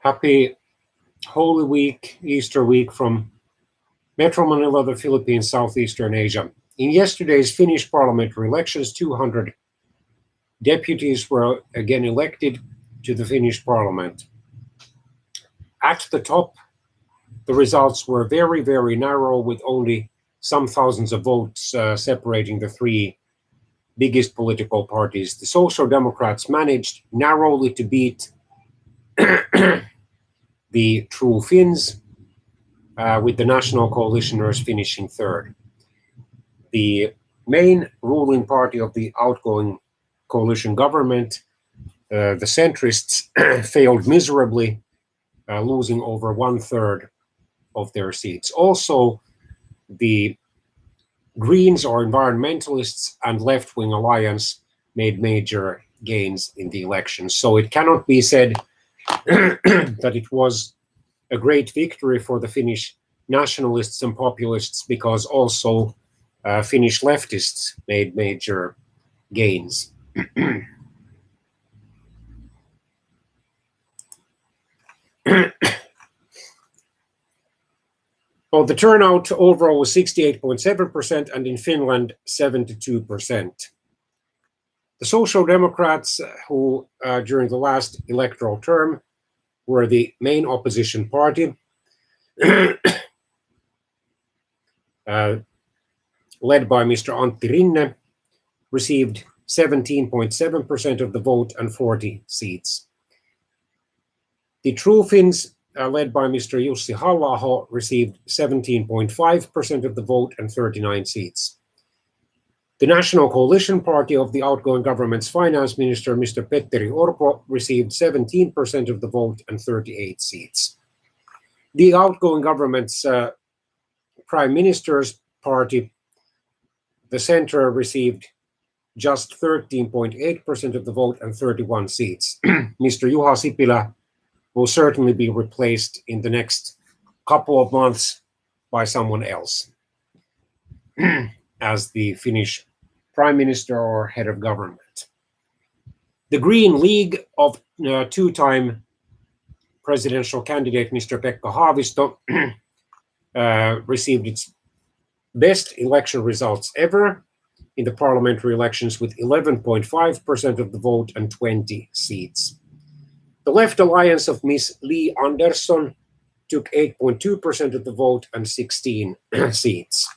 Happy Holy Week, Easter week from Metro Manila, the Philippines, Southeastern Asia. In yesterday's Finnish parliamentary elections, 200 deputies were again elected to the Finnish parliament. At the top, the results were very, very narrow, with only some thousands of votes separating the three biggest political parties. The Social Democrats managed narrowly to beat the True Finns, with the National Coalitioners finishing third. The main ruling party of the outgoing coalition government, the centrists, failed miserably, losing over 1/3 of their seats. Also, the Greens or environmentalists and left-wing alliance made major gains in the elections. So it cannot be said that it was a great victory for the Finnish nationalists and populists, because also Finnish leftists made major gains. Well, the turnout overall was 68.7%, and in Finland, 72%. The Social Democrats, who during the last electoral term were the main opposition party, led by Mr. Antti Rinne, received 17.7% of the vote and 40 seats. The True Finns, led by Mr. Jussi Halla-aho, received 17.5% of the vote and 39 seats. The National Coalition Party of the outgoing government's finance minister, Mr. Petteri Orpo, received 17% of the vote and 38 seats. The outgoing government's prime minister's party, the Centre, received just 13.8% of the vote and 31 seats. Mr. Juha Sipilä will certainly be replaced in the next couple of months by someone else as the Finnish prime minister or head of government. The Green League of two-time presidential candidate Mr. Pekka Haavisto received its best election results ever in the parliamentary elections, with 11.5% of the vote and 20 seats. The Left Alliance of Ms. Li Andersson took 8.2% of the vote and 16 seats.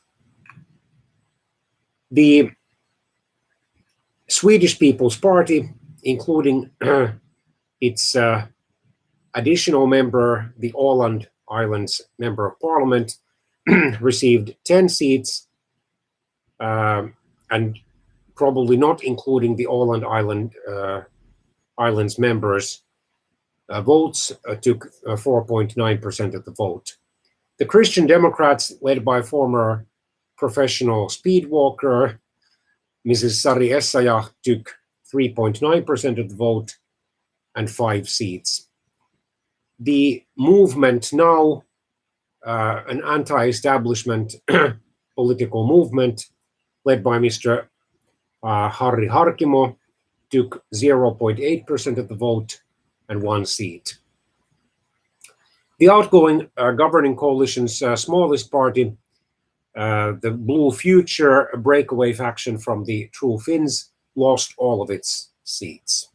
The Swedish People's Party, including its additional member, the Åland Islands Member of Parliament, received 10 seats, and probably not including the Åland Islands members' votes, took 4.9% of the vote. The Christian Democrats, led by former professional speed walker Mrs. Sari Essayah, took 3.9% of the vote and 5 seats. The Movement Now, an anti-establishment political movement led by Mr. Harri Harkimo, took 0.8% of the vote and 1 seat. The outgoing governing coalition's smallest party, the Blue Future, a breakaway faction from the True Finns, lost all of its seats.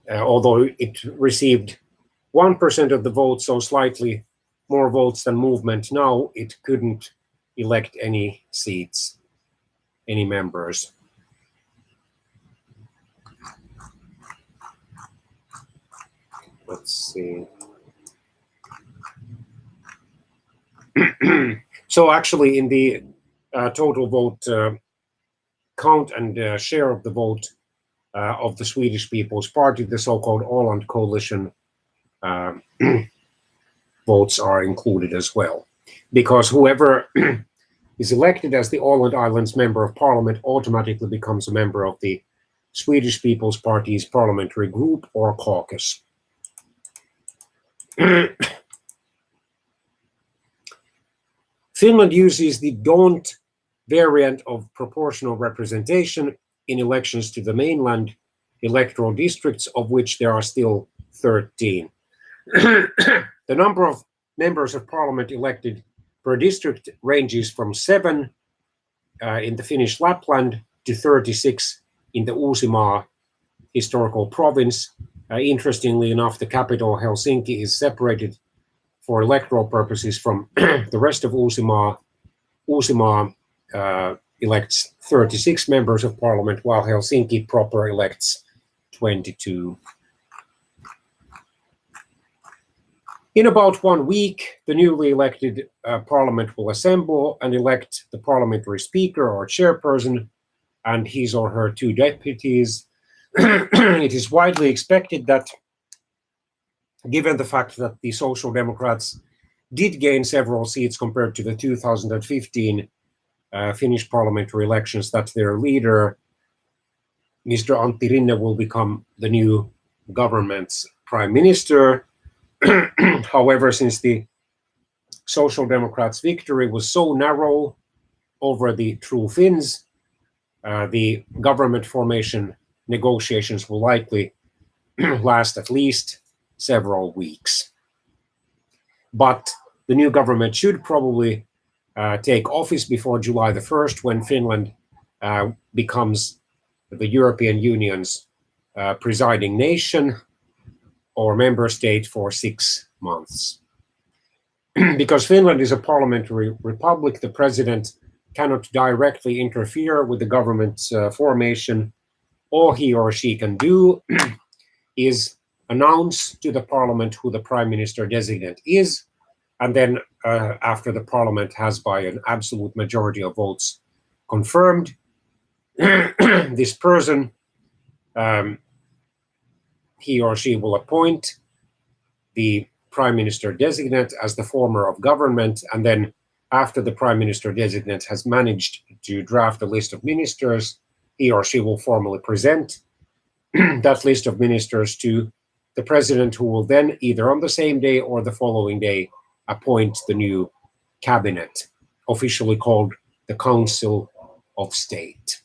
Although it received 1% of the vote, so slightly more votes than Movement Now, it couldn't elect any seats, any members. Let's see. So actually, in the total vote count and share of the vote of the Swedish People's Party, the so-called Åland coalition votes are included as well, because whoever is elected as the Åland Islands Member of Parliament automatically becomes a member of the Swedish People's Party's parliamentary group or caucus. Finland uses the don't variant of proportional representation in elections to the mainland electoral districts, of which there are still 13. The number of members of parliament elected per district ranges from 7 in the Finnish Lapland to 36 in the Uusimaa historical province. Interestingly enough, the capital Helsinki is separated for electoral purposes from the rest of Uusimaa. Uusimaa elects 36 members of parliament, while Helsinki proper elects 22. In about 1 week, the newly elected parliament will assemble and elect the parliamentary speaker or chairperson and his or her 2 deputies. It is widely expected that, given the fact that the Social Democrats did gain several seats compared to the 2015 Finnish parliamentary elections, that their leader, Mr. Antti Rinne, will become the new government's prime minister. However, since the Social Democrats' victory was so narrow over the True Finns, the government formation negotiations will likely last at least several weeks. But the new government should probably take office before July the 1st, when Finland becomes the European Union's presiding nation or member state for 6 months. Because Finland is a parliamentary republic, the president cannot directly interfere with the government's formation. All he or she can do is announce to the parliament who the prime minister designate is, and then after the parliament has by an absolute majority of votes confirmed this person, he or she will appoint the prime minister designate as the former of government, and then after the prime minister designate has managed to draft a list of ministers, he or she will formally present that list of ministers to the president, who will then either on the same day or the following day appoint the new cabinet, officially called the Council of State.